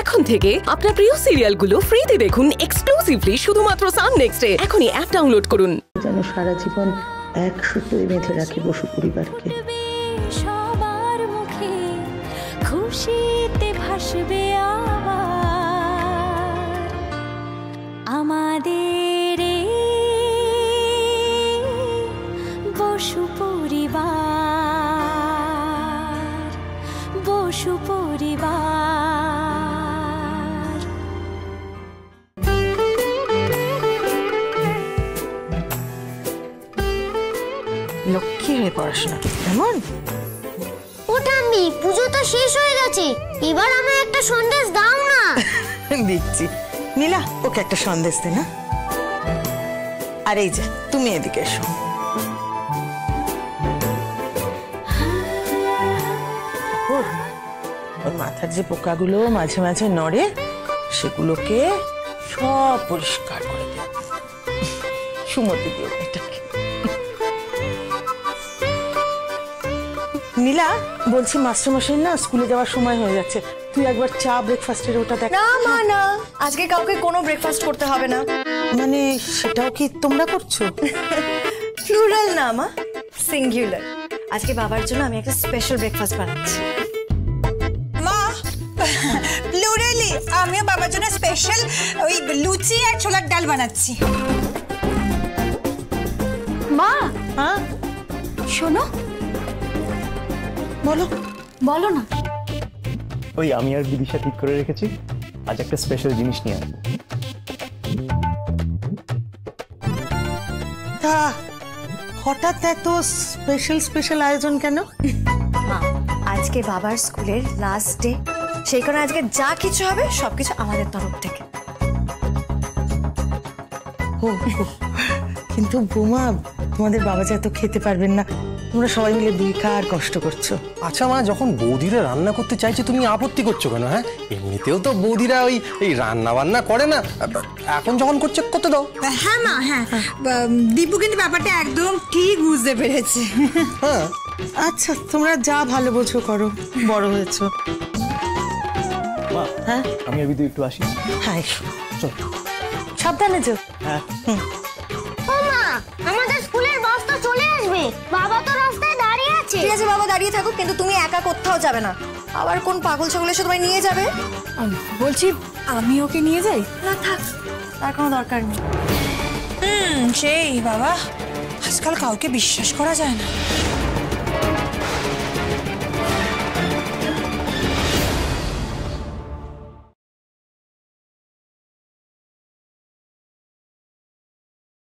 এখন থেকে আপনার প্রিয় সিরিয়ালগুলো ফ্রিতে দেখুন এক্সক্লুসিভলি শুধুমাত্র সান নেক্সটে। এখনই অ্যাপ ডাউনলোড করুন। যেন সারা জীবন এক সূত্রে বেঁধে রাখি বসু পরিবারকে। সবার মুখে খুশিতে ভাসবে আবার আমাদের বসু পরিবার, বসু পরিবার। লক্ষ্মী হয়ে পড়াশোনা কেমন? ওটা আমি, পুজো তো শেষ হয়ে গেছে, এবার আমি একটা সন্দেশ দাও না। দিচ্ছি। নীলা, ওকে একটা সন্দেশ দে না। আর এই যে তুমি এদিকে এসো। ওর মাথার যে পোকাগুলো মাঝে মাঝে নড়ে সেগুলোকে সব পরিষ্কার করে দিও। সুমতি দিও এটাকে। নীলা, বলছি মাস্টারমশাই না স্কুলে যাওয়ার সময় হয়ে যাচ্ছে, তুই একবার চা ব্রেকফাস্টের ওটা দেখ। না মা না, আজকে কাউকে কোনো ব্রেকফাস্ট করতে হবে না। মানে সেটাও কি তোমরা করছো? প্লুরাল না মা, সিঙ্গুলার। আজকে বাবার জন্য আমি একটা স্পেশাল ব্রেকফাস্ট বানাচ্ছি। মা, প্লুরালি আমিও বাবার জন্য স্পেশাল ওই লুচি আর ছোলার ডাল বানাচ্ছি। মা, হ্যাঁ শোনো। বলো। বলো না। ওই আমি আর বিদিশা ঠিক করে রেখেছি আজ একটা স্পেশাল জিনিস নিয়ে আসবো। তা হঠাৎ এত স্পেশাল স্পেশাল আয়োজন কেন? মা, আজকে বাবার স্কুলের লাস্ট ডে, সেই কারণে আজকে যা কিছু হবে সবকিছু আমাদের তরফ থেকে। কিন্তু বোমা, তোমাদের বাবা যা তো খেতে পারবেন না, তোমরা সবাই মিলে বেকার কষ্ট করছো। আচ্ছা মা, যখন বৌদিরা রান্না করতে চাইছে তুমি আপত্তি করছো কেন? হ্যাঁ, এমনিতেও তো বৌদিরা ওই রান্না বান্না করে না, এখন যখন করছে করতে দাও। হ্যাঁ মা, হ্যাঁ দীপু কিন্তু ব্যাপারটা একদম ঠিক বুঝতে পেরেছে। হ্যাঁ আচ্ছা, তোমরা যা ভালো বোঝো করো, বড় হয়েছো। মা, হ্যাঁ আমি আর বিদু একটু আসি। হ্যাঁ এসো, সাবধানে যাও। হ্যাঁ। ও মা, আমাদের স্কুলের বাস তো চলে আসবে, বাবা তো রাস্তায় দাঁড়িয়ে আছে। ঠিক আছে বাবা, দাঁড়িয়ে থাকুক, কিন্তু তুমি একা কোথাও যাবে না। আবার কোন পাগল ছাগল এসে তোমায় নিয়ে যাবে? বলছি আমি ওকে নিয়ে যাই? না থাক, তার কোনো দরকার নেই। সেই বাবা, আজকাল কাউকে বিশ্বাস করা যায় না।